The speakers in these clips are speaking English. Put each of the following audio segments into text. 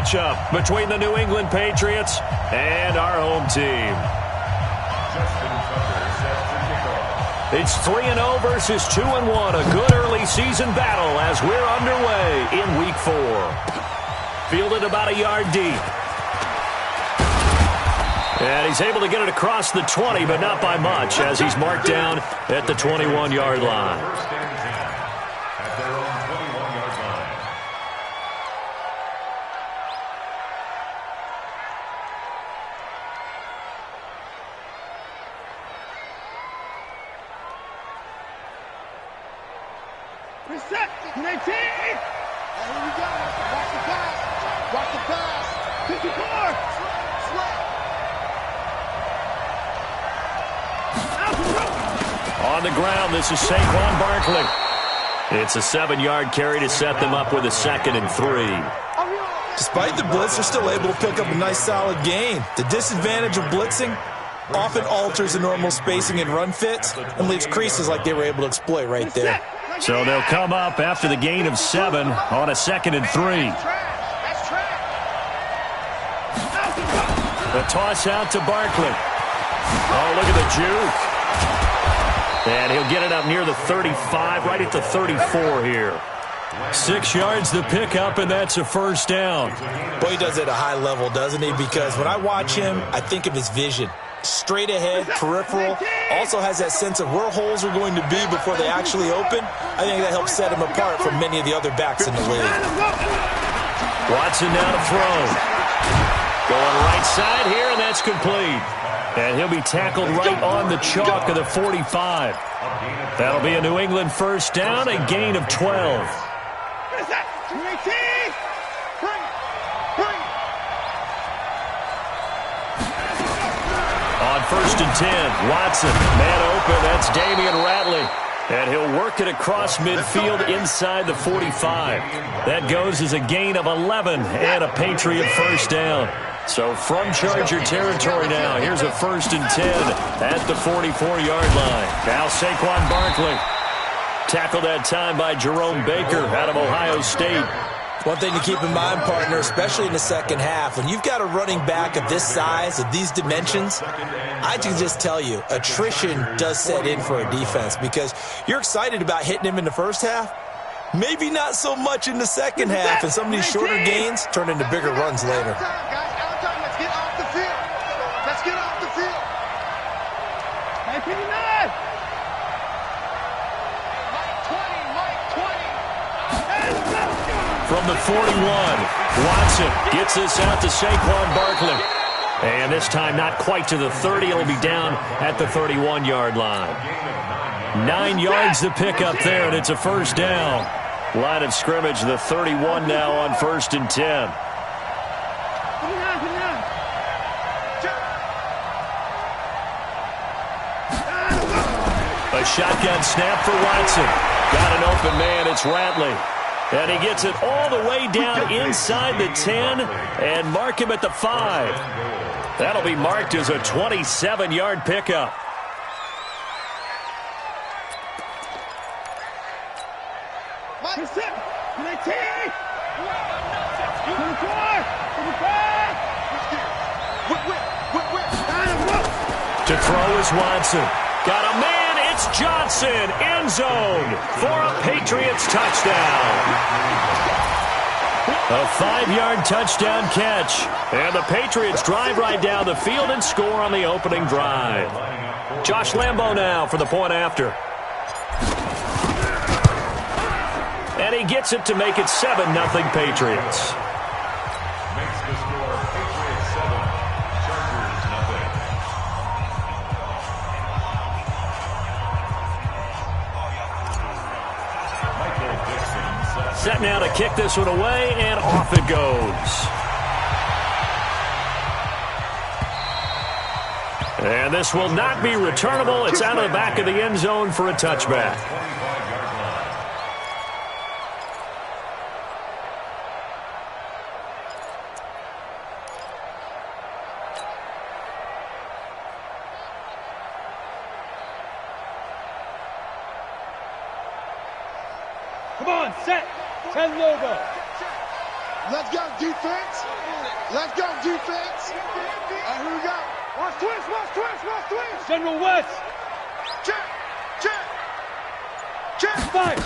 matchup between the New England Patriots and our home team. It's 3-0 versus 2-1. A good early season battle as we're underway in Week 4. Fielded about a yard deep. And he's able to get it across the 20, but not by much, as he's marked down at the 21-yard line. Reset. 19. And here we go. Watch the pass. Watch the pass. 54. On the ground, this is Saquon Barkley. It's a 7-yard carry to set them up with a 2nd and 3. Despite the blitz, they're still able to pick up a nice solid gain. The disadvantage of blitzing often alters the normal spacing and run fits and leaves creases like they were able to exploit right there. So they'll come up after the gain of 7 on a 2nd and 3. The toss out to Barkley. Oh, look at the juke. And he'll get it up near the 35, right at the 34 here. 6 yards the pickup, and that's a first down. Boy, he does it at a high level, doesn't he? Because when I watch him, I think of his vision. Straight ahead, peripheral, also has that sense of where holes are going to be before they actually open. I think that helps set him apart from many of the other backs in the league. Watson now to throw. Going right side here, and that's complete. And he'll be tackled right on the chalk of the 45. That'll be a New England first down, a gain of 12. On 1st and 10, Watson, man open, that's Damian Ratley. And he'll work it across midfield inside the 45. That goes as a gain of 11 and a Patriot first down. So from Charger territory now, here's a 1st and 10 at the 44-yard line. Now Saquon Barkley. Tackled that time by Jerome Baker out of Ohio State. One thing to keep in mind, partner, especially in the second half, when you've got a running back of this size, of these dimensions, I can just tell you, attrition does set in for a defense because you're excited about hitting him in the first half. Maybe not so much in the second half, and some of these shorter gains turn into bigger runs later. Let's get off the field. Let's get off the field. 19. From the 41, Watson gets this out to Saquon Barkley. And this time not quite to the 30. It'll be down at the 31-yard line. 9 yards to pick up there, and it's a first down. Line of scrimmage, the 31 now on 1st and 10. A shotgun snap for Watson. Got an open man, it's Ratley. And he gets it all the way down inside the 10 and mark him at the 5. That'll be marked as a 27-yard pickup. To throw is Watson. Got a man. It's Johnson, end zone for a Patriots touchdown. A 5-yard touchdown catch. And the Patriots drive right down the field and score on the opening drive. Josh Lambo now for the point after. And he gets it to make it 7-0 Patriots. Set now to kick this one away, and off it goes. And this will not be returnable. It's out of the back of the end zone for a touchback. Come on, set. 10 logo. Let's go, defense. Let's go, defense. All right, here we go. Watch twist, watch twist, watch twist. General West. Check, check, check. Fire.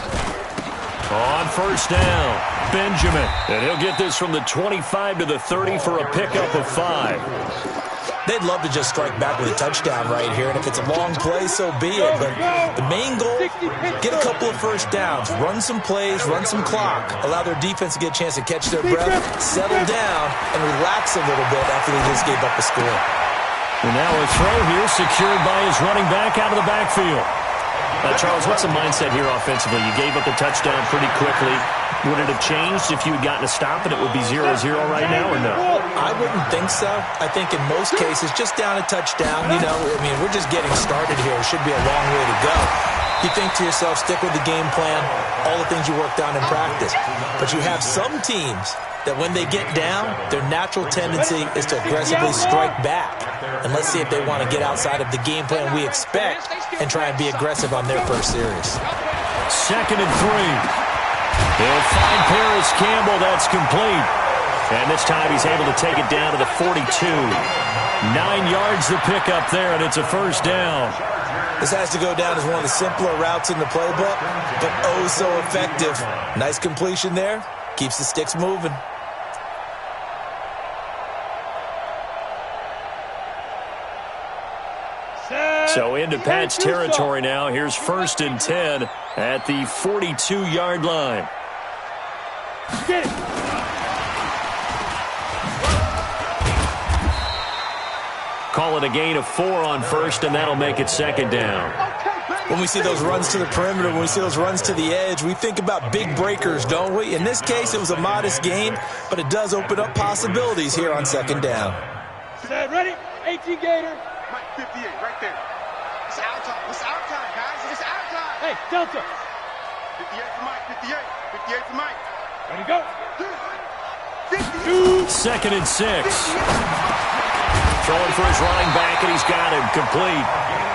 On first down, Benjamin. And he'll get this from the 25 to the 30 for a pickup of 5. They'd love to just strike back with a touchdown right here, and if it's a long play, so be it. But the main goal, get a couple of first downs, run some plays, run some clock, allow their defense to get a chance to catch their breath, settle down, and relax a little bit after they just gave up a score. And now a throw here secured by his running back out of the backfield. Charles, what's the mindset here offensively? You gave up a touchdown pretty quickly. Would it have changed if you had gotten a stop and it would be 0-0 right now, or no? I wouldn't think so. I think in most cases, just down a touchdown, you know, I mean, we're just getting started here. It should be a long way to go. You think to yourself, stick with the game plan, all the things you worked on in practice. But you have some teams that when they get down, their natural tendency is to aggressively strike back. And let's see if they want to get outside of the game plan we expect and try and be aggressive on their first series. 2nd and 3. He'll find Paris Campbell. That's complete. And this time he's able to take it down to the 42. 9 yards the pickup there, and it's a first down. This has to go down as one of the simpler routes in the playbook, but oh so effective. Nice completion there. Keeps the sticks moving. So into Pat's territory now. Here's 1st and 10 at the 42-yard line. Get it. Call it a gain of 4 on first, and that'll make it 2nd down. When we see those runs to the perimeter, when we see those runs to the edge, we think about big breakers, don't we? In this case, it was a modest gain, but it does open up possibilities here on 2nd down. Set, ready? 18 Gator. Mike, 58, right there. It's our time. It's our time, guys. It's our time. Hey, Delta. 58 for Mike. 58. 58 for Mike. Ready, go. 2nd and 6. Throwing for his running back, and he's got him complete.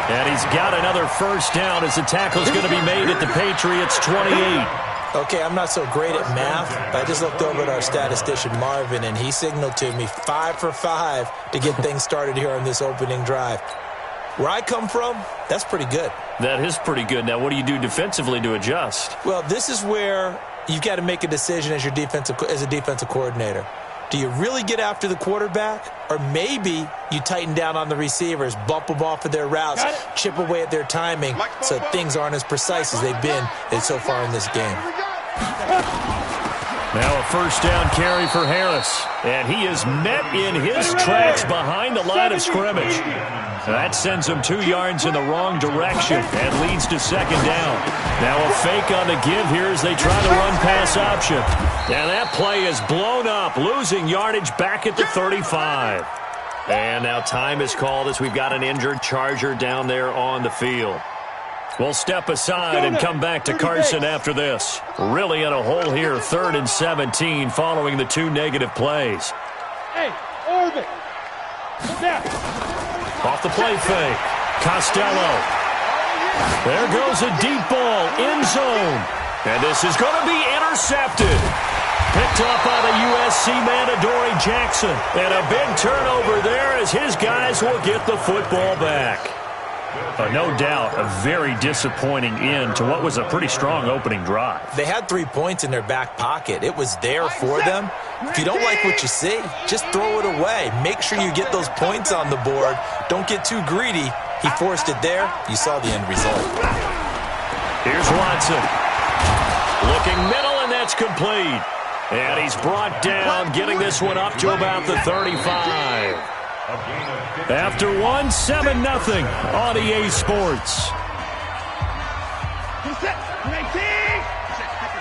And he's got another first down as the tackle's going to be made at the Patriots' 28. Okay, I'm not so great at math, but I just looked over at our statistician, Marvin, and he signaled to me 5 for 5 to get things started here on this opening drive. Where I come from, that's pretty good. That is pretty good. Now, what do you do defensively to adjust? Well, this is where you've got to make a decision as a defensive coordinator. Do you really get after the quarterback, or maybe you tighten down on the receivers, bump them off of their routes, chip away at their timing so things aren't as precise as they've been so far in this game? Now a first down carry for Harris, and he is met in his tracks behind the line of scrimmage. That sends him 2 yards in the wrong direction and leads to 2nd down. Now a fake on the give here as they try the run-pass option. And that play is blown up, losing yardage back at the 35. And now time is called as we've got an injured Charger down there on the field. We'll step aside and come back to Carson after this. Really in a hole here, 3rd and 17 following the 2 negative plays. Hey, orbit. Snap. Off the play fake. Costello. There goes a deep ball, end zone. And this is going to be intercepted. Picked up by the USC man, Adoree Jackson. And a big turnover there as his guys will get the football back. No doubt a very disappointing end to what was a pretty strong opening drive. They had 3 points in their back pocket. It was there for them. If you don't like what you see, just throw it away. Make sure you get those points on the board. Don't get too greedy. He forced it there. You saw the end result. Here's Watson. Looking middle, and that's complete. And he's brought down, getting this one up to about the 35. After 1, 7-0 on EA Sports.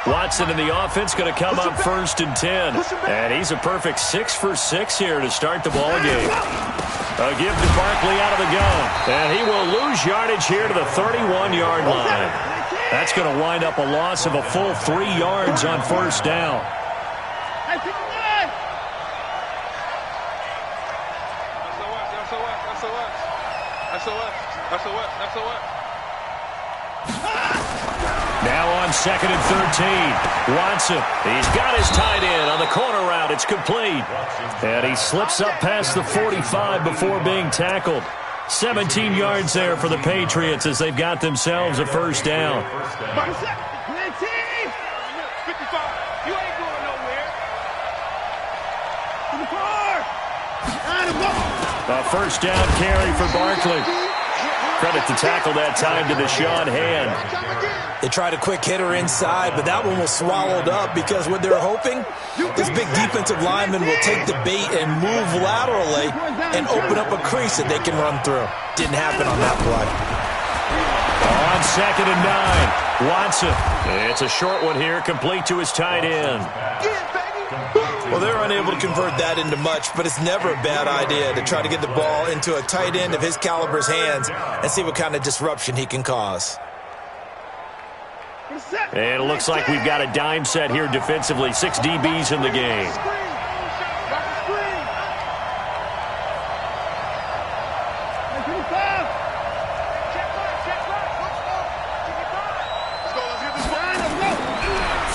Watson in the offense going to come up 1st and 10. And he's a perfect 6 for 6 here to start the ball game. A give to Barkley out of the gun. And he will lose yardage here to the 31-yard line. That's going to wind up a loss of a full 3 yards on 1st down. Now on on 2nd and 13. Watson, he's got his tight end on the corner route. It's complete. And he slips up past the 45 before being tackled. 17 yards there for the Patriots as they've got themselves a first down. 55. You ain't going nowhere. To the car. A first down carry for Barkley. Credit to tackle that time to Deshaun Hand. They tried a quick hitter inside, but that one was swallowed up because what they're hoping, this big defensive lineman will take the bait and move laterally and open up a crease that they can run through. Didn't happen on that play. On 2nd and 9, Watson. It's a short one here, complete to his tight end. Well, they're unable to convert that into much, but it's never a bad idea to try to get the ball into a tight end of his caliber's hands and see what kind of disruption he can cause. And it looks like we've got a dime set here defensively. 6 DBs in the game.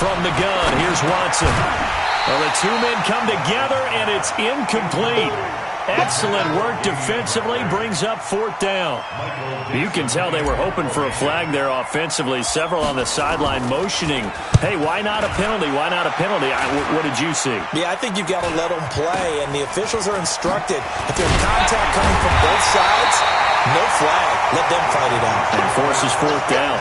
From the gun, here's Watson. Well, the two men come together, and it's incomplete. Excellent work defensively, brings up 4th down. You can tell they were hoping for a flag there offensively. Several on the sideline motioning, hey, why not a penalty? Why not a penalty? What did you see? Yeah, I think you've got to let them play, and the officials are instructed. If there's contact coming from both sides, no flag. Let them fight it out. And forces 4th down.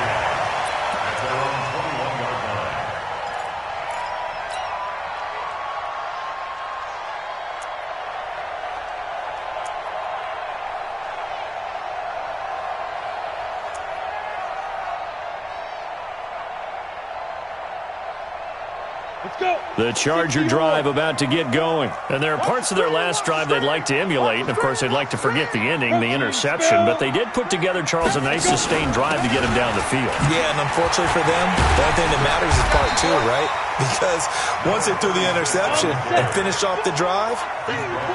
The Charger drive about to get going. And there are parts of their last drive they'd like to emulate. And, of course, they'd like to forget the ending, the interception. But they did put together, Charles, a nice sustained drive to get him down the field. Yeah, and unfortunately for them, the only thing that matters is part 2, right? Because once they threw the interception and finished off the drive,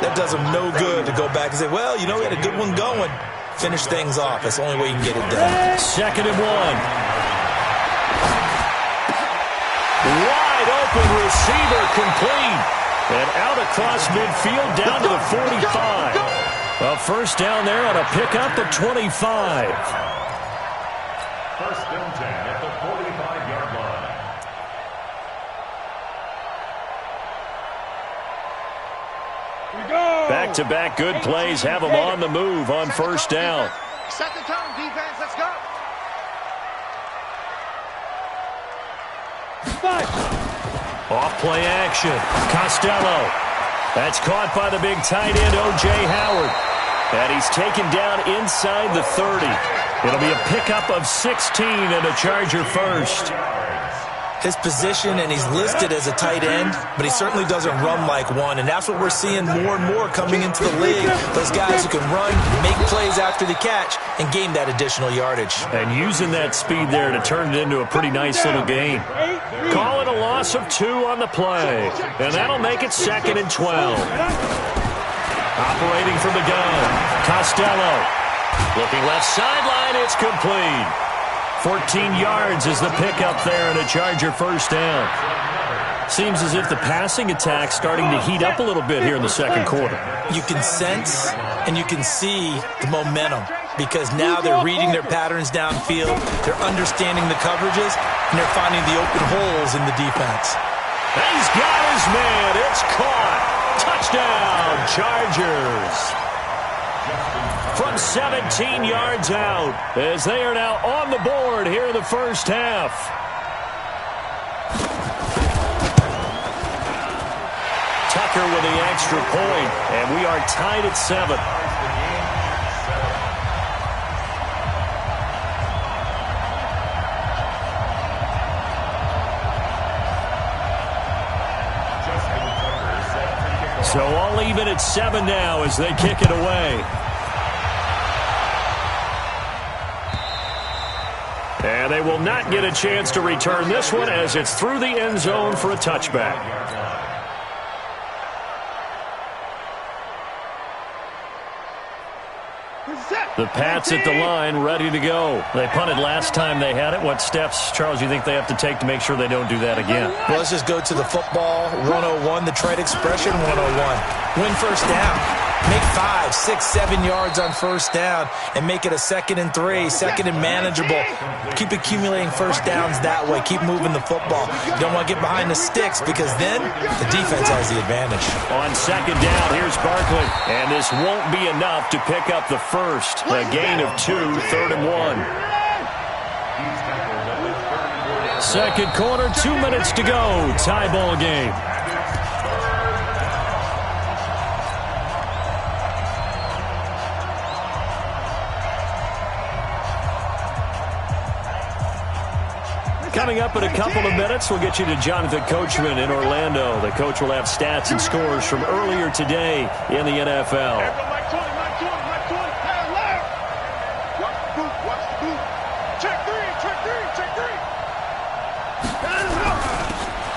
that does them no good to go back and say, well, you know, we had a good one going. Finish things off. That's the only way you can get it done. 2nd and 1. Wide open receiver complete. And out across midfield down to the 45. A first down there on a pickup at 25. First and 10 at the 45-yard line. Here we go. Back-to-back good plays have them on the move on first down. Set the tone, defense. Let's go. 5. Off play action. Costello. That's caught by the big tight end, O.J. Howard. And he's taken down inside the 30. It'll be a pickup of 16 and a Charger first. His position, and he's listed as a tight end, but he certainly doesn't run like one, and that's what we're seeing more and more coming into the league. Those guys who can run, make plays after the catch, and gain that additional yardage. And using that speed there to turn it into a pretty nice little game. Call it a loss of 2 on the play, and that'll make it 2nd and 12. Operating from the gun, Costello. Looking left sideline, it's complete. 14 yards is the pickup there and a Charger first down. Seems as if the passing attack's starting to heat up a little bit here in the second quarter. You can sense and you can see the momentum because now they're reading their patterns downfield, they're understanding the coverages, and they're finding the open holes in the defense. He's got his man. It's caught. Touchdown, Chargers. From 17 yards out, as they are now on the board here in the first half. Tucker with the extra point, and we are tied at 7. So all even at 7 now as they kick it away. And they will not get a chance to return this one as it's through the end zone for a touchback. The Pats at the line, ready to go. They punted last time they had it. What steps, Charles, do you think they have to take to make sure they don't do that again? Well, let's just go to the football 101, the trade expression 101. Win first down. Make 5, 6, 7 yards on first down and make it a 2nd and 3, 2nd and manageable. Keep accumulating first downs that way. Keep moving the football. You don't want to get behind the sticks because then the defense has the advantage. On 2nd down, here's Barkley. And this won't be enough to pick up the first. A gain of 2, 3rd and 1. Second quarter, 2 minutes to go. Tie ball game. Coming up in a couple of minutes, we'll get you to Jonathan Coachman in Orlando. The coach will have stats and scores from earlier today in the NFL.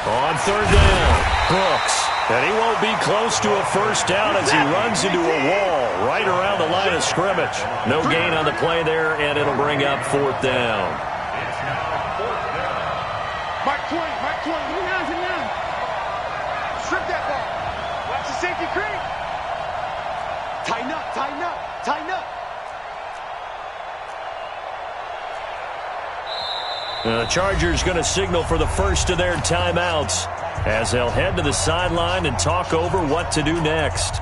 On 3rd down, Brooks. And he won't be close to a first down as he runs into a wall right around the line of scrimmage. No gain on the play there, and it'll bring up 4th down. Mike 20, strip that ball. Watch the safety creep. Tighten up. The Chargers going to signal for the first of their timeouts as they'll head to the sideline and talk over what to do next.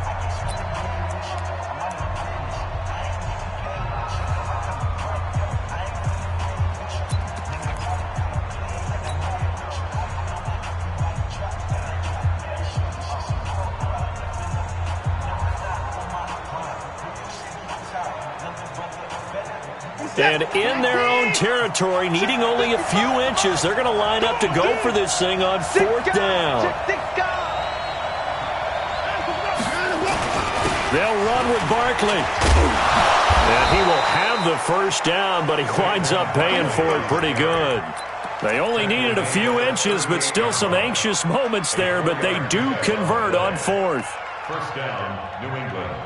And in their own territory, needing only a few inches, they're going to line up to go for this thing on 4th down. They'll run with Barkley. And he will have the first down, but he winds up paying for it pretty good. They only needed a few inches, but still some anxious moments there, but they do convert on 4th. First down, New England.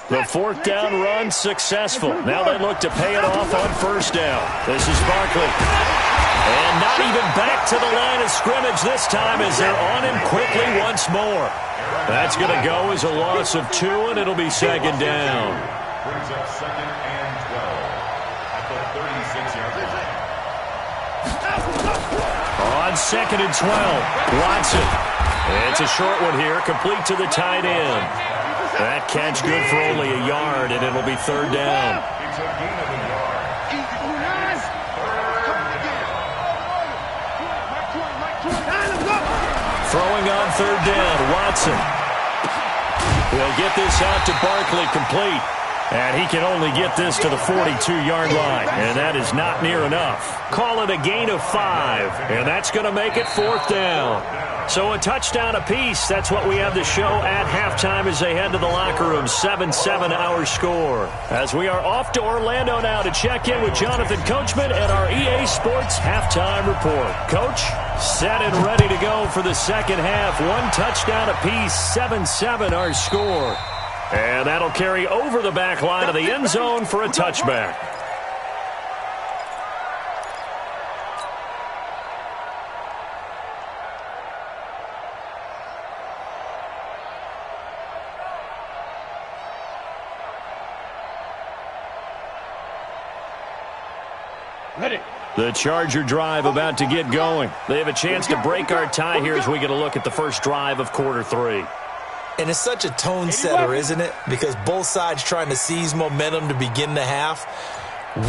The 4th down run successful. Now they look to pay it off on 1st down. This is Barkley. And not even back to the line of scrimmage this time as they're on him quickly once more. That's going to go as a loss of 2, and it'll be 2nd down. Brings up 2nd and 12 at the 36-yard line. On 2nd and 12, Watson. It's a short one here, complete to the tight end. That catch good for only a yard, and it'll be 3rd down. It's a gain of a yard. Throwing on 3rd down, Watson. He'll get this out to Barkley complete. And he can only get this to the 42-yard line. And that is not near enough. Call it a gain of 5. And that's going to make it 4th down. So a touchdown apiece. That's what we have to show at halftime as they head to the locker room. 7-7 our score. As we are off to Orlando now to check in with Jonathan Coachman and our EA Sports halftime report. Coach, set and ready to go for the second half. 1 touchdown apiece. 7-7 our score. And that'll carry over the back line of the end zone for a touchback. Ready. The Charger drive about to get going. They have a chance to break our tie here as we get a look at the first drive of quarter 3. And it's such a tone setter, isn't it? Because both sides trying to seize momentum to begin the half.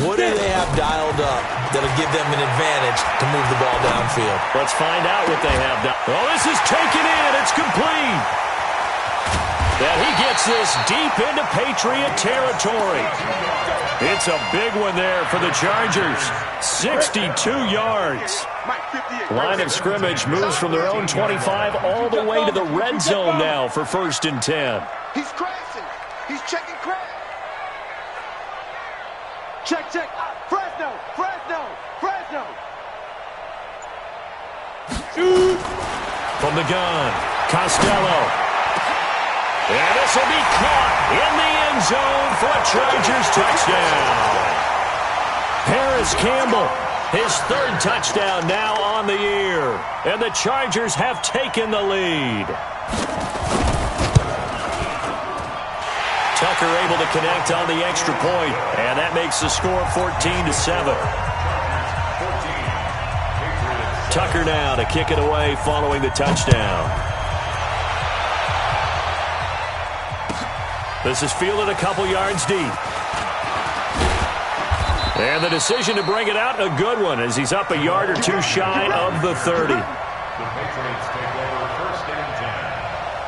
What do they have dialed up that'll give them an advantage to move the ball downfield? Let's find out what they have done. Oh, this is taken in. It's complete. And he gets this deep into Patriot territory. It's a big one there for the Chargers. 62 yards. Line of scrimmage moves from their own 25 all the way to the red zone now for 1st and 10. He's crashing. He's checking crash. Check. Fresno. From the gun, Costello. And this will be caught in the end zone for a Chargers touchdown. Harris Campbell, his third touchdown now on the year. And the Chargers have taken the lead. Tucker able to connect on the extra point, and that makes the score 14-7. Tucker now to kick it away following the touchdown. This is fielded a couple yards deep. And the decision to bring it out, a good one, as he's up a yard or two shy of the 30. The Patriots take over first and 10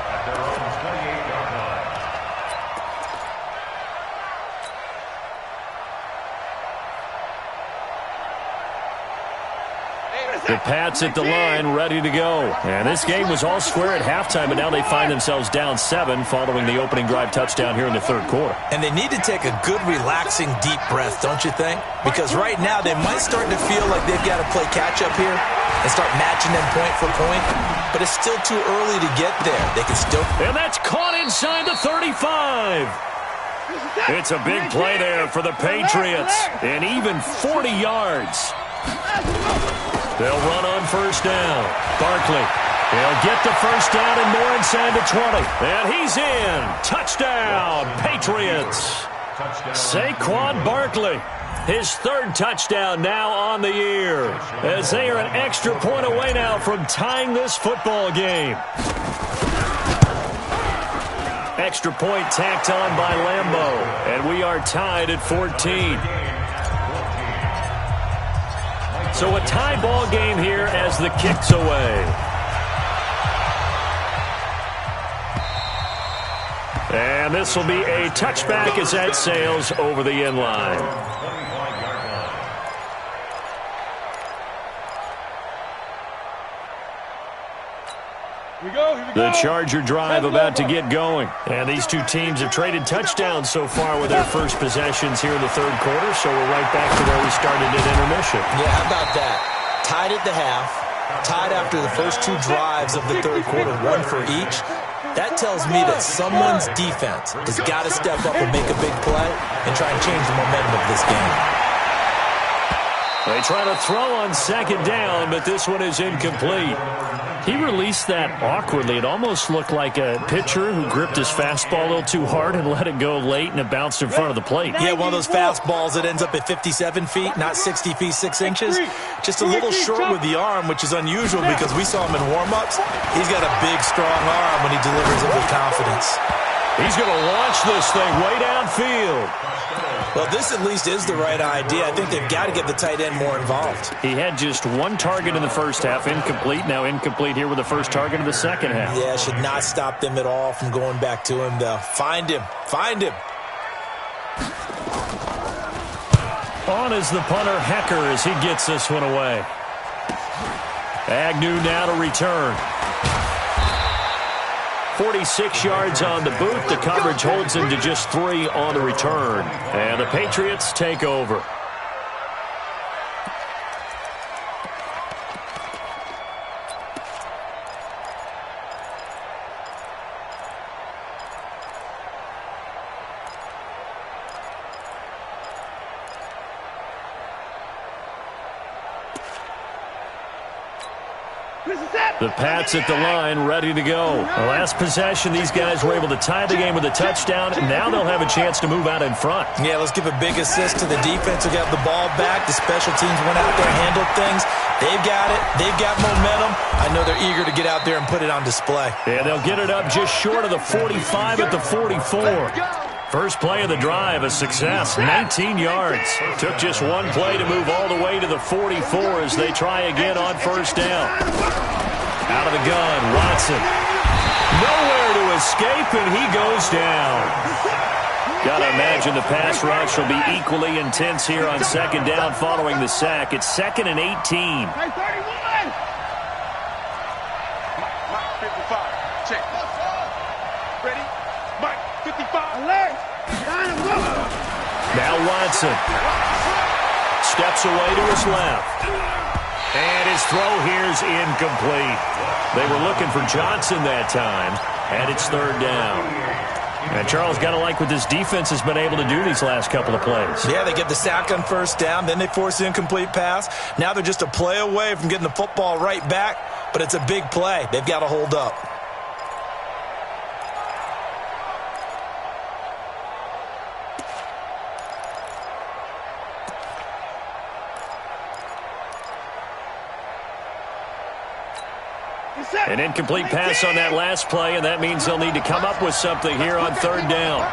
at their own 28-yard line. The Pats at the line, ready to go. And this game was all square at halftime, but now they find themselves down 7 following the opening drive touchdown here in the third quarter. And they need to take a good, relaxing, deep breath, don't you think? Because right now they might start to feel like they've got to play catch-up here and start matching them point for point. But it's still too early to get there. They can still... And that's caught inside the 35. It's a big play there for the Patriots. And even 40 yards. They'll run on first down. Barkley, he'll get the first down and more inside the 20. And he's in. Touchdown, Patriots. Saquon Barkley, his third touchdown now on the year, as they are an extra point away now from tying this football game. Extra point tacked on by Lambeau, and we are tied at 14. So a tie ball game here as the kick's away. And this will be a touchback as that sails over the end line. The Charger drive about to get going. And these two teams have traded touchdowns so far with their first possessions here in the third quarter, so we're right back to where we started at intermission. Yeah, how about that? Tied at the half, tied after the first two drives of the third quarter, one for each. That tells me that someone's defense has got to step up and make a big play and try and change the momentum of this game. They try to throw on second down, but this one is incomplete. He released that awkwardly. It almost looked like a pitcher who gripped his fastball a little too hard and let it go late, and it bounced in front of the plate. Yeah, one of those fastballs that ends up at 57 feet, not 60 feet, 6 inches. Just a little short with the arm, which is unusual because we saw him in warm-ups. He's got a big, strong arm when he delivers it with confidence. He's going to launch this thing way downfield. Well, this at least is the right idea. I think they've got to get the tight end more involved. He had just one target in the first half, incomplete. Now incomplete here with the first target of the second half. Yeah, should not stop them at all from going back to him, though. Find him. Find him. On is the punter, Hecker, as he gets this one away. Agnew now to return. 46 yards on the boot. The coverage holds him to just 3 on the return. And the Patriots take over. The Pats at the line, ready to go. The last possession, these guys were able to tie the game with a touchdown, and now they'll have a chance to move out in front. Yeah, let's give a big assist to the defense who got the ball back. The special teams went out there, handled things. They've got it. They've got momentum. I know they're eager to get out there and put it on display. Yeah, they'll get it up just short of the 45 at the 44. First play of the drive, a success, 19 yards. Took just one play to move all the way to the 44 as they try again on first down. Out of the gun, Watson. Nowhere to escape, and he goes down. Got to imagine the pass rush will be equally intense here on second down following the sack. It's 2nd and 18. 31. Mike 55. Check. Ready? Mike 55. Alert. Now Watson. Steps away to his left. And his throw here is incomplete. They were looking for Johnson that time. and it's third down. And Charles, got to like what this defense has been able to do these last couple of plays. Yeah, they get the sack on first down, then they force the incomplete pass. Now they're just a play away from getting the football right back, but it's a big play. They've got to hold up. An incomplete pass on that last play, and that means they'll need to come up with something here on third down.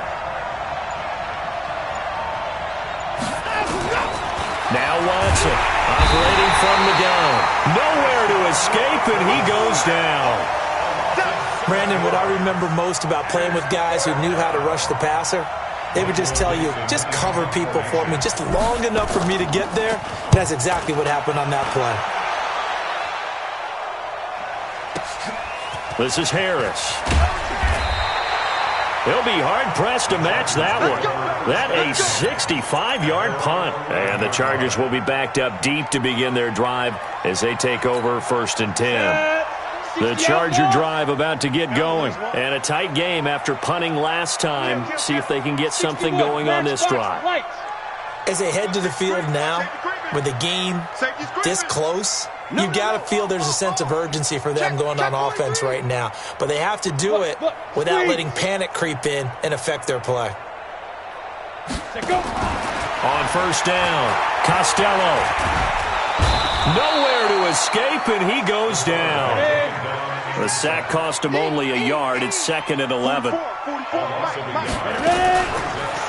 Now Watson, operating from the gun. Nowhere to escape, and he goes down. Brandon, what I remember most about playing with guys who knew how to rush the passer, they would just tell you, just cover people for me, just long enough for me to get there. That's exactly what happened on that play. This is Harris. He'll be hard-pressed to match that one. That a 65-yard punt. And the Chargers will be backed up deep to begin their drive as they take over 1st and 10. The Charger drive about to get going. And a tight game after punting last time. See if they can get something going on this drive. As they head to the field now, with the game this close, you've got to feel there's a sense of urgency for them going on offense right now. But they have to do it without letting panic creep in and affect their play. On first down, Costello. Nowhere to escape, and he goes down. The sack cost him only a yard. It's 2nd and 11.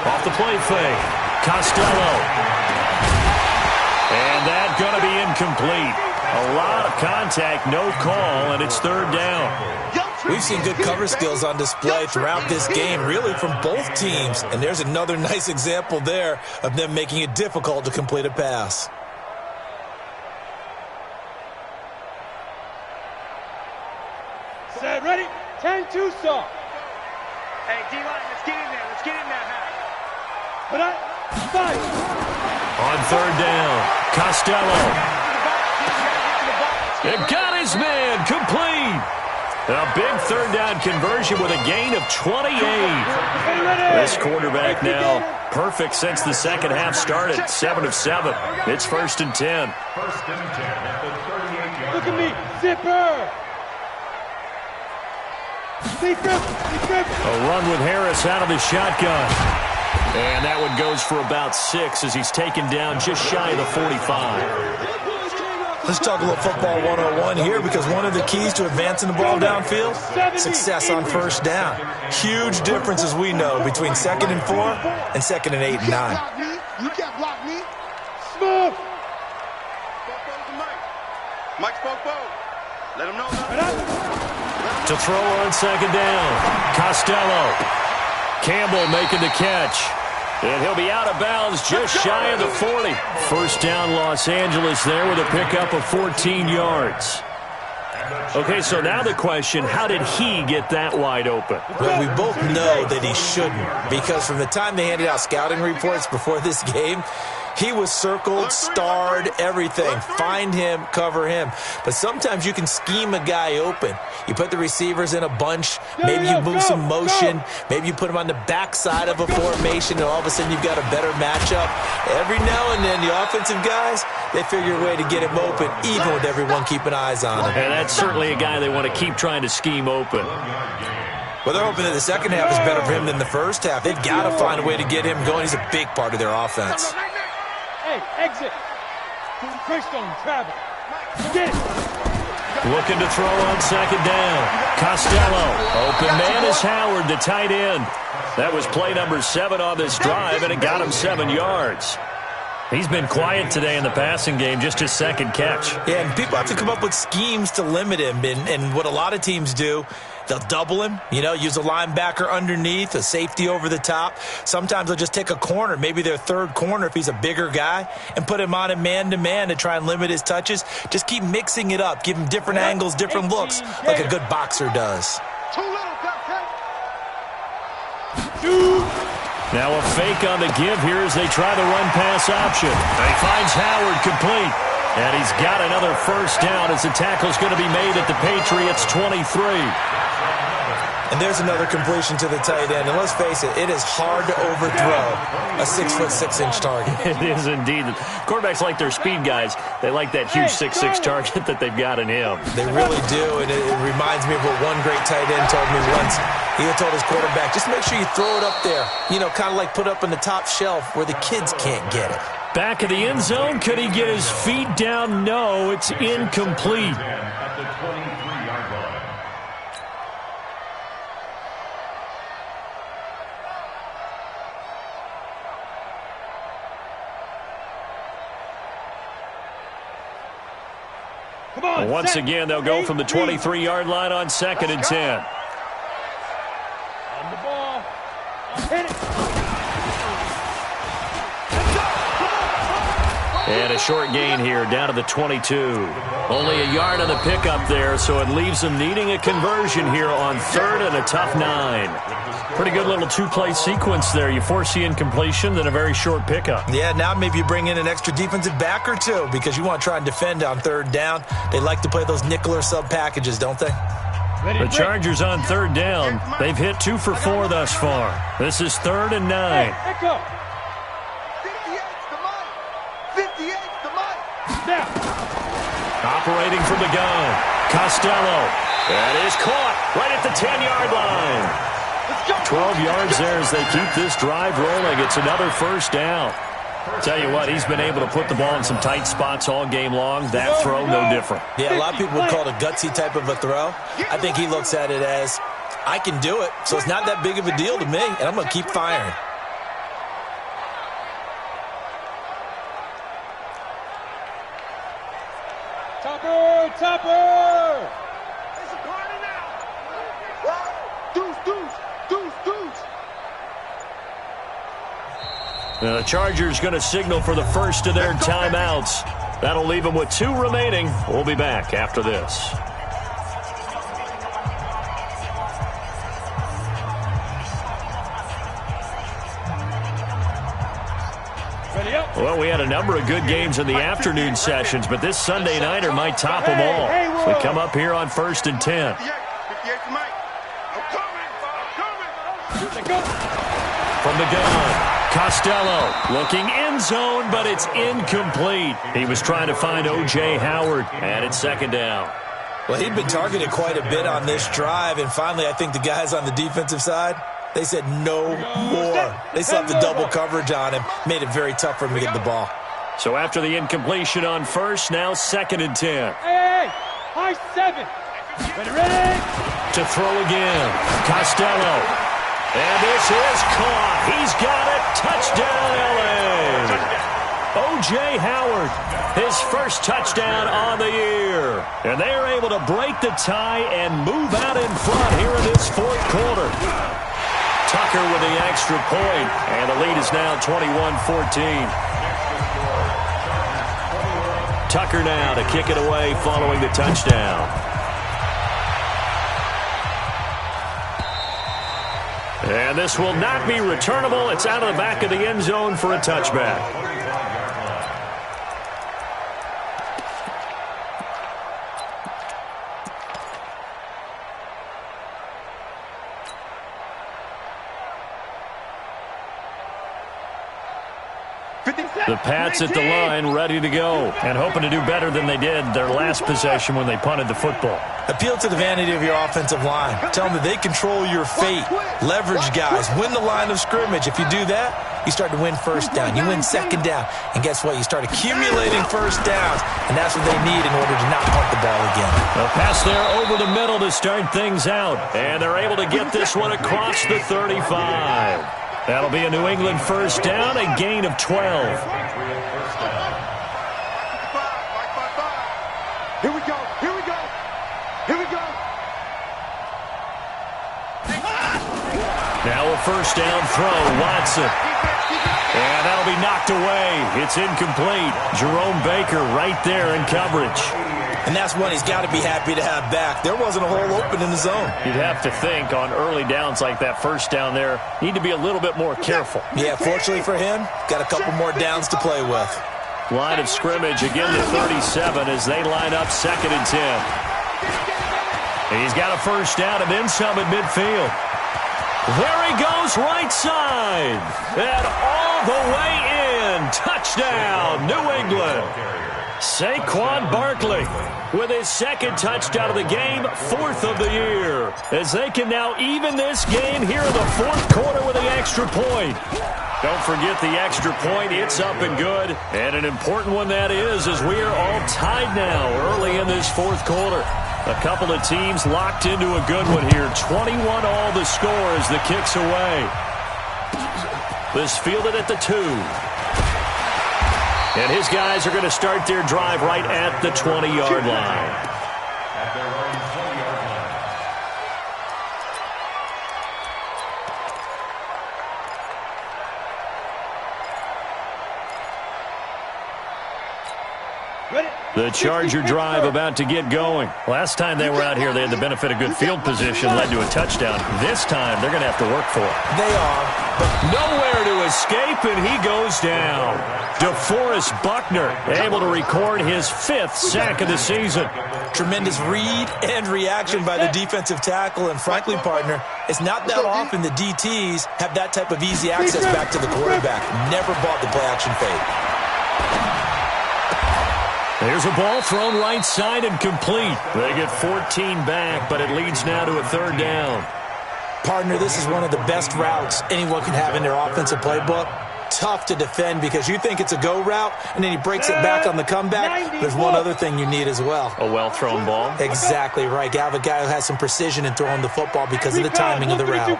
Off the play fake, Costello. And that's going to be incomplete. A lot of contact, no call, and it's third down. We've seen good cover skills on display throughout this game, really from both teams. And there's another nice example there of them making it difficult to complete a pass. Set, ready? 10-2 start. Hey, D-line, let's get in there. Let's get in there, man. Put up, fight. On third down, Costello. It got his man complete. A big third down conversion with a gain of 28. This quarterback now perfect since the second half started. 7 of 7. It's 1st and 10. 1st and 10 at the 38-yard. Look at me, zipper. A run with Harris out of the shotgun. And that one goes for about 6 as he's taken down just shy of the 45. Let's talk a little football 101 here, because one of the keys to advancing the ball downfield, success on first down. Huge difference, as we know, between 2nd and 4 and 2nd and 8 and 9. You can't block me. Smooth. Mike spoke both. Let him know. To throw on second down, Costello. Campbell making the catch. And he'll be out of bounds just shy of the 40. First down, Los Angeles there with a pickup of 14 yards. Okay, so now the question, how did he get that wide open? Well, we both know that he shouldn't, because from the time they handed out scouting reports before this game, he was circled, starred, everything. Find him, cover him. But sometimes you can scheme a guy open. You put the receivers in a bunch. Maybe you move some motion. Maybe you put him on the backside of a formation, and all of a sudden you've got a better matchup. Every now and then, the offensive guys, they figure a way to get him open, even with everyone keeping eyes on him. And that's certainly a guy they want to keep trying to scheme open. Well, they're hoping that the second half is better for him than the first half. They've got to find a way to get him going. He's a big part of their offense. Hey, exit. Christian, travel. Get it. Looking to throw on second down. Costello. Open man is Howard, the tight end. That was play number 7 on this drive, and it got him 7 yards. He's been quiet today in the passing game, just his second catch. Yeah, and people have to come up with schemes to limit him. And what a lot of teams do, they'll double him, use a linebacker underneath, a safety over the top. Sometimes they'll just take a corner, maybe their third corner if he's a bigger guy, and put him on a man-to-man to try and limit his touches. Just keep mixing it up, give him different angles, different looks, like a good boxer does. Now a fake on the give here as they try the run-pass option. He finds Howard complete. And he's got another first down as the tackle's going to be made at the Patriots' 23. And there's another completion to the tight end. And let's face it, it is hard to overthrow a 6'6" target. It is indeed. Quarterbacks like their speed guys. They like that huge 6'6" target that they've got in him. They really do, and it reminds me of what one great tight end told me once. He had told his quarterback, just make sure you throw it up there. You know, kind of like put up on the top shelf where the kids can't get it. Back of the end zone. Could he get his feet down? No, it's incomplete. At the 23-yard line. Come on, Once again, they'll go from the 23-yard line on 2nd and 10. On the ball. Hit it. And a short gain here down to the 22. Only a yard on the pickup there, so it leaves them needing a conversion here on 3rd and a tough 9. Pretty good little two-play sequence there. You force the incompletion, then a very short pickup. Yeah, now maybe you bring in an extra defensive back or two because you want to try and defend on 3rd down. They like to play those nickel or sub packages, don't they? The Chargers on 3rd down. They've hit 2 for 4 thus far. This is 3rd and 9. Echo. 58's the mic. Now. Operating from the gun. Costello. That is caught right at the 10-yard line. 12 yards there as they keep this drive rolling. It's another first down. Tell you what, he's been able to put the ball in some tight spots all game long. That throw, no different. Yeah, a lot of people would call it a gutsy type of a throw. I think he looks at it as, I can do it, so it's not that big of a deal to me, and I'm going to keep firing. Topper! It's a party now. Deuce. The Chargers going to signal for the first of their timeouts. That'll leave them with 2 remaining. We'll be back after this. Well, we had a number of good games in the afternoon sessions, but this Sunday nighter might top them all. So we come up here on 1st and 10. 58's the mic. I'm coming. From the gun, Costello looking end zone, but it's incomplete. He was trying to find O.J. Howard, and it's 2nd down. Well, he'd been targeted quite a bit on this drive, and finally I think the guys on the defensive side, they said no more. They slapped the double coverage on him, made it very tough for him to get the ball. So after the incompletion on 1st, now 2nd and 10. Hey, high 7. Ready? To throw again, Costello. And this is caught. He's got it. Touchdown, L.A. O.J. Howard, his first touchdown on the year. And they're able to break the tie and move out in front here in this 4th quarter. Tucker with the extra point, and the lead is now 21-14. Tucker now to kick it away following the touchdown. And this will not be returnable. It's out of the back of the end zone for a touchback. The Pats at the line, ready to go, and hoping to do better than they did their last possession when they punted the football. Appeal to the vanity of your offensive line. Tell them that they control your fate. Leverage guys. Win the line of scrimmage. If you do that, you start to win first down. You win 2nd down. And guess what? You start accumulating first downs, and that's what they need in order to not punt the ball again. A pass there over the middle to start things out, and they're able to get this one across the 35. That'll be a New England first down, a gain of 12. Here we go. Now a first down throw, Watson. And that'll be knocked away. It's incomplete. Jerome Baker right there in coverage. And that's one he's got to be happy to have back. There wasn't a hole open in the zone. You'd have to think on early downs like that first down there, need to be a little bit more careful. Yeah, fortunately for him, got a couple more downs to play with. Line of scrimmage again to 37 as they line up 2nd and 10. He's got a first down and then some at midfield. There he goes, right side. And all the way in. Touchdown, New England. Saquon Barkley with his second touchdown of the game, fourth of the year. As they can now even this game here in the fourth quarter with an extra point. Don't forget the extra point. It's up and good. And an important one that is, as we are all tied now early in this fourth quarter. A couple of teams locked into a good one here. 21 all the score as the kick's away. This fielded at the 2. And his guys are going to start their drive right at the 20-yard line. At their own 20-yard line. The Charger drive about to get going. Last time they were out here, they had the benefit of good field position, led to a touchdown. This time, they're going to have to work for it. They are. Nowhere to escape, and he goes down. DeForest Buckner able to record his 5th sack of the season. Tremendous read and reaction by the defensive tackle. And frankly, partner, it's not that often the DTs have that type of easy access back to the quarterback. Never bought the play-action fade. There's a ball thrown right side and complete. They get 14 back, but it leads now to a third down. Partner, this is one of the best routes anyone can have in their offensive playbook. Tough to defend because you think it's a go route, and then he breaks it back on the comeback. There's one other thing you need as well. A well-thrown ball? Exactly right. You have a guy who has some precision in throwing the football because of the timing of the route.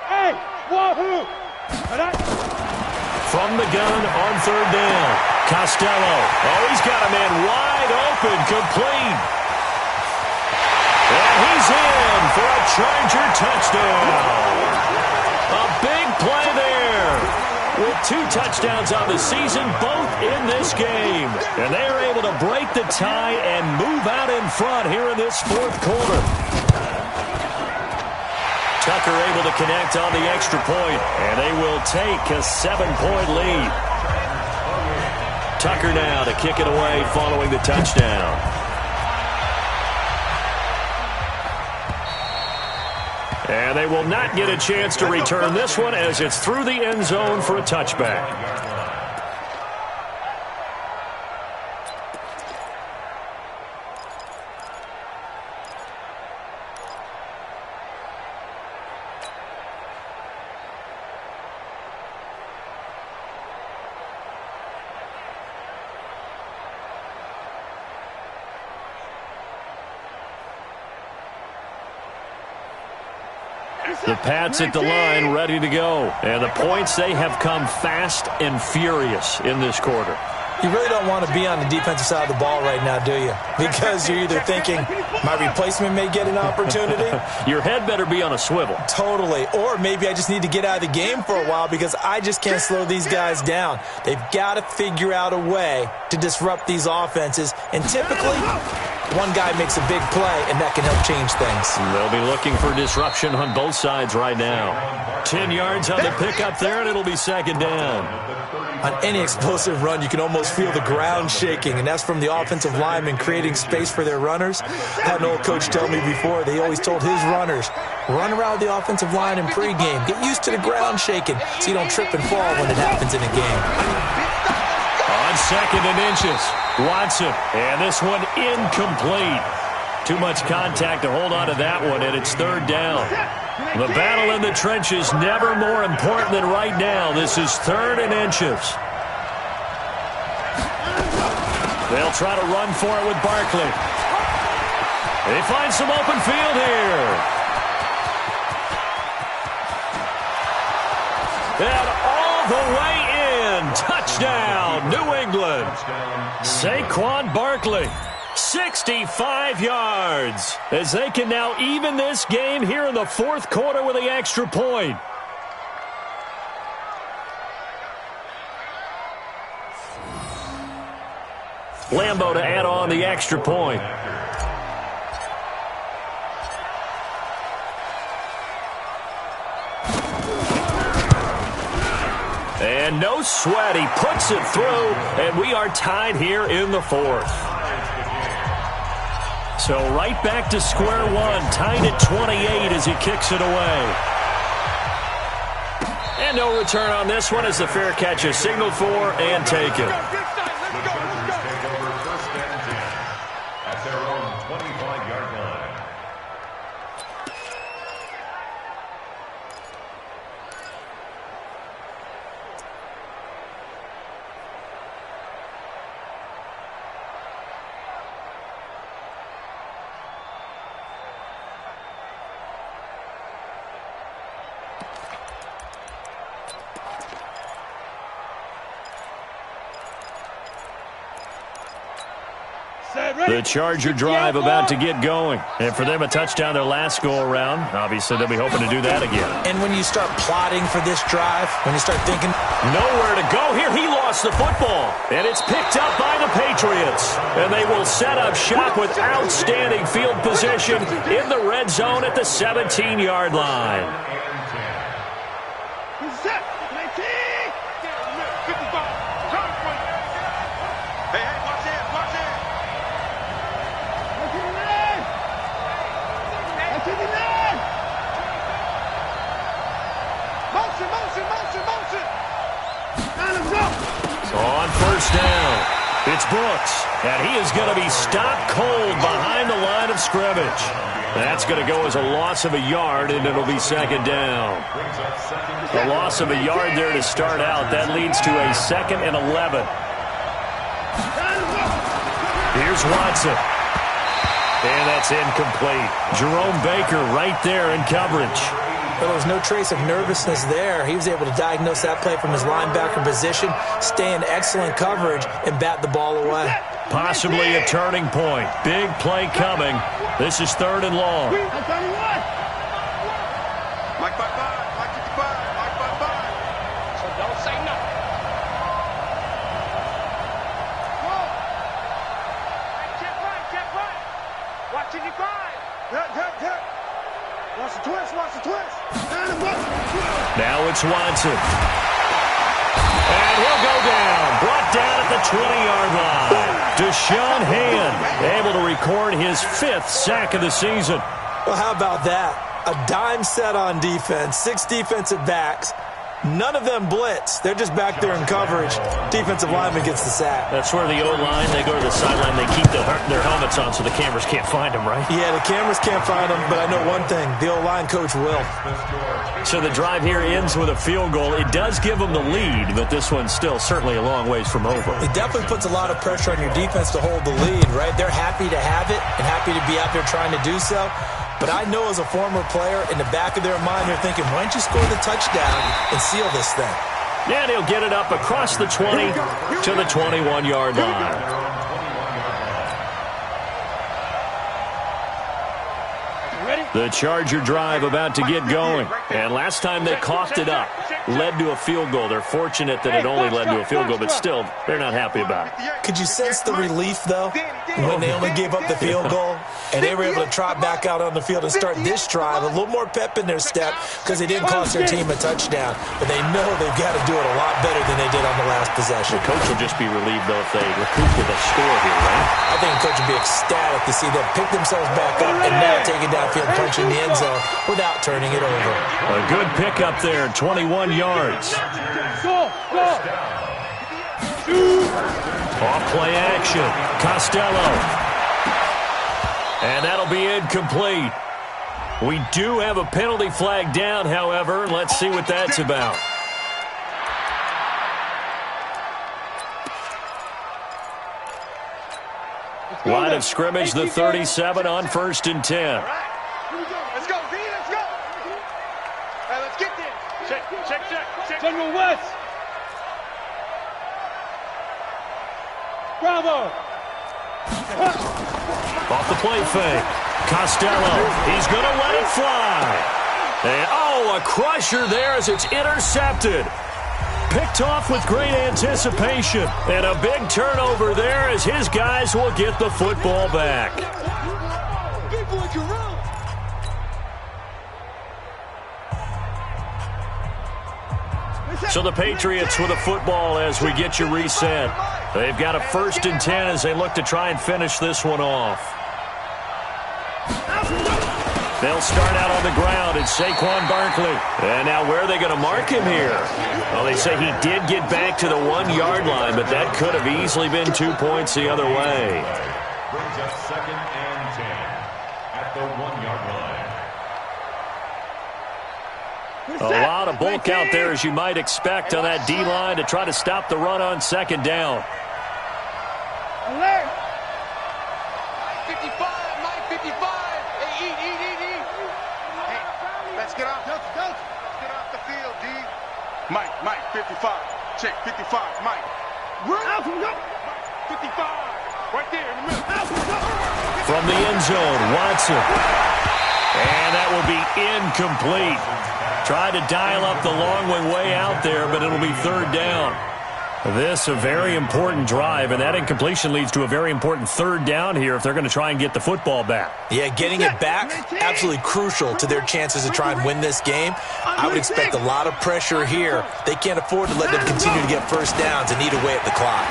Hey, wahoo! From the gun on third down. Costello. Oh, he's got a man wide open, complete. And he's in for a Charger touchdown. A big play there. With 2 touchdowns on the season, both in this game. And they are able to break the tie and move out in front here in this fourth quarter. Tucker able to connect on the extra point, and they will take a 7-point lead. Tucker now to kick it away following the touchdown. And they will not get a chance to return this one as it's through the end zone for a touchback. The Pats at the line, ready to go. And the points, they have come fast and furious in this quarter. You really don't want to be on the defensive side of the ball right now, do you? Because you're either thinking, my replacement may get an opportunity. Your head better be on a swivel. Totally. Or maybe I just need to get out of the game for a while because I just can't slow these guys down. They've got to figure out a way to disrupt these offenses. And typically, one guy makes a big play, and that can help change things. They'll be looking for disruption on both sides right now. 10 yards on the pickup there, and it'll be second down. On any explosive run, you can almost feel the ground shaking, and that's from the offensive linemen creating space for their runners. I had an old coach tell me before, they always told his runners, run around the offensive line in pregame. Get used to the ground shaking so you don't trip and fall when it happens in a game. On second and inches, Watson, and this one incomplete. Too much contact to hold on to that one, and it's third down. The battle in the trenches never more important than right now. This is third and inches. They'll try to run for it with Barkley. They find some open field here. And all the way in. Touchdown, New England. Saquon Barkley. 65 yards as they can now even this game here in the fourth quarter with the extra point. Lambeau to add on the extra point. And no sweat, he puts it through, and we are tied here in the fourth. So right back to square one, tied at 28 as he kicks it away. And no return on this one as the fair catch is signaled for and taken. Take over first and 10 at their own 25-yard line. The Charger drive about to get going. And for them, a touchdown their last go-around. Obviously, they'll be hoping to do that again. And when you start plotting for this drive, when you start thinking, nowhere to go here, he lost the football. And it's picked up by the Patriots. And they will set up shop with outstanding field position in the red zone at the 17-yard line. On first down, it's Brooks, and he is going to be stopped cold behind the line of scrimmage. That's going to go as a loss of a yard, and it'll be second down. A loss of a yard there to start out. That leads to a 2nd and 11. Here's Watson. And that's incomplete. Jerome Baker right there in coverage. Well, there was no trace of nervousness there. He was able to diagnose that play from his linebacker position, stay in excellent coverage, and bat the ball away. Possibly a turning point. Big play coming. This is 3rd and long. Mike 5-5, Mike 55, Mike 5-5. So don't say nothing. Check right. Watching you grind. Watch the twist. Now it's Watson. And he'll go down. Brought down at the 20-yard line. Deshaun Hand able to record his 5th sack of the season. Well, how about that? A dime set on defense, 6 defensive backs. None of them blitz. They're just back there in coverage. Defensive lineman gets the sack. That's where the O-line, they go to the sideline, they keep their helmets on so the cameras can't find them, right? Yeah, the cameras can't find them, but I know one thing. The O-line coach will. So the drive here ends with a field goal. It does give them the lead, but this one's still certainly a long ways from over. It definitely puts a lot of pressure on your defense to hold the lead, right? They're happy to have it and happy to be out there trying to do so. But I know as a former player, in the back of their mind, they're thinking, why don't you score the touchdown and seal this thing? And he'll get it up across the 20 to the 21-yard line. The Charger drive about to get going. And last time they coughed it up, led to a field goal. They're fortunate that it only led to a field goal, but still, they're not happy about it. Could you sense the relief, though, when they only gave up the field goal and they were able to trot back out on the field and start this drive, a little more pep in their step because they didn't cost their team a touchdown. But they know they've got to do it a lot better than they did on the last possession. The coach will just be relieved, though, if they recoup with a score here, right? I think the coach will be ecstatic to see them pick themselves back up and now take it downfield, punch in the end zone without turning it over. A good pickup there, 21 yards. Off play action, Costello. And that'll be incomplete. We do have a penalty flag down, however. Let's see what that's about. Line of scrimmage, the 37 on 1st and 10. Let's go, V, let's go. Hey, let's get there. Check. General West. Bravo. Off the play fake. Costello, he's going to let it fly. And, a crusher there as it's intercepted. Picked off with great anticipation. And a big turnover there as his guys will get the football back. So the Patriots with a football as we get you reset. They've got a 1st and 10 as they look to try and finish this one off. They'll start out on the ground. It's Saquon Barkley. And now where are they going to mark him here? Well, they say he did get back to the 1-yard line, but that could have easily been 2 points the other way. Brings us 2nd and 10 at the 1-yard line. A lot of bulk out there, as you might expect, on that D-line to try to stop the run on 2nd down. Alert! 55, Mike 55. Hey, eat. Hey, let's get off. Let's go. Get off the field, D. Mike 55. Check 55, Mike. Run out from go. 55. Right there in the middle. Out from go. From the end zone, Watson. And that will be incomplete. Tried to dial up the long way out there, but it'll be 3rd down. This a very important drive, and that incompletion leads to a very important 3rd down here if they're going to try and get the football back. Yeah, getting it back, absolutely crucial to their chances to try and win this game. I would expect a lot of pressure here. They can't afford to let them continue to get first downs and eat away at the clock.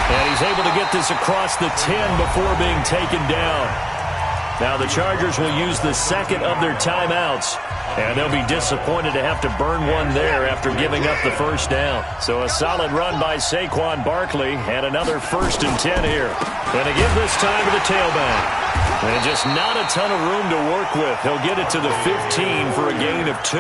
And he's able to get this across the 10 before being taken down. Now the Chargers will use the 2nd of their timeouts, and they'll be disappointed to have to burn one there after giving up the 1st down. So a solid run by Saquon Barkley, and another 1st and 10 here. And to give this time to the tailback. And just not a ton of room to work with. He'll get it to the 15 for a gain of 2.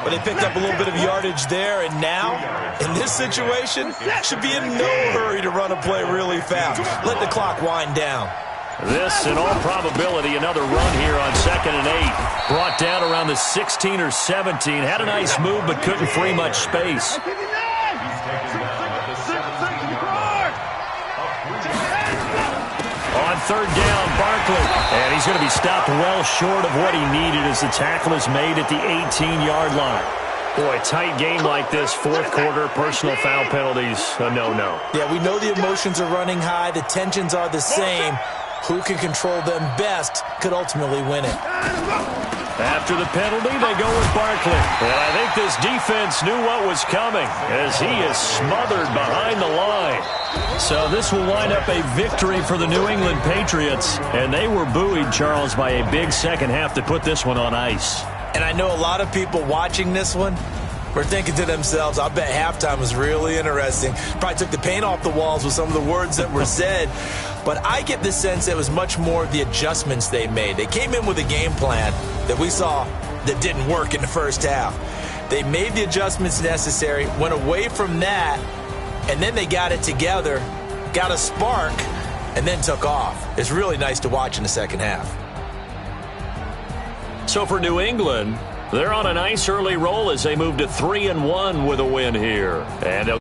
But they picked up a little bit of yardage there, and now, in this situation, should be in no hurry to run a play really fast. Let the clock wind down. This, in all probability, another run here on 2nd and 8. Brought down around the 16 or 17. Had a nice move, but couldn't free much space. On 3rd down, Barkley. And he's going to be stopped well short of what he needed as the tackle is made at the 18-yard line. Boy, a tight game like this, 4th quarter, personal foul penalties, a no-no. Yeah, we know the emotions are running high. The tensions are the same. Who can control them best could ultimately win it. After the penalty, they go with Barkley. And I think this defense knew what was coming as he is smothered behind the line. So this will wind up a victory for the New England Patriots. And they were buoyed, Charles, by a big second half to put this one on ice. And I know a lot of people watching this one were thinking to themselves, I bet halftime was really interesting. Probably took the paint off the walls with some of the words that were said. But I get the sense it was much more the adjustments they made. They came in with a game plan that we saw that didn't work in the 1st half. They made the adjustments necessary, went away from that, and then they got it together, got a spark, and then took off. It's really nice to watch in the 2nd half. So for New England, they're on a nice early roll as they move to 3-1 with a win here. And they'll